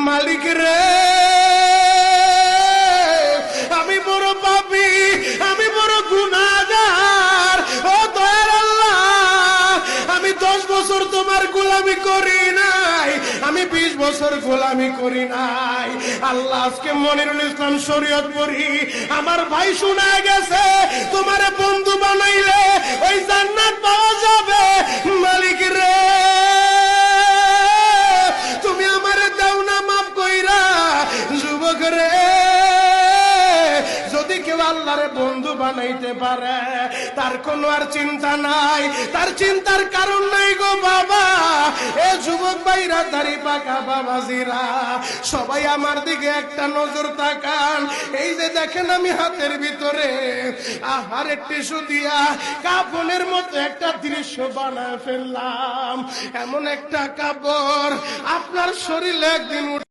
মালিক রে, আমি বড় পাপী, আমি বড় গুনাহগার। ও দয়ার আল্লাহ, আমি 10 বছর তোমার গোলামি করি নাই, আমি 20 বছর গোলামি করি নাই। আল্লাহ, আজকে মনিরুল ইসলাম শরীয়তপুরী আমার ভাই শোনা গেছে তোমারে বন্ধু বানাইলে ওই জান্নাত পাওয়া যাবে। মালিক রে, তুমি আমারে দাও না মাফ কইরা। যুবক রে, যদি কেউ আল্লাহরে বন্ধু বানাইতে পারে তার কোনো আর চিন্তা নাই, তার চিন্তার কারণ নাই গো বাবা। এ যুবক ভাইরা, দাড়ি পাকা বাবাজিরা, সবাই আমার দিকে একটা নজর তাকান। এই যে দেখেন আমি হাতের ভিতরে আহারের টিস্যু দিয়া কাফনের মতো একটা দৃশ্য বানায় ফেললাম। এমন একটা কাপড় আপনার শরীরে একদিন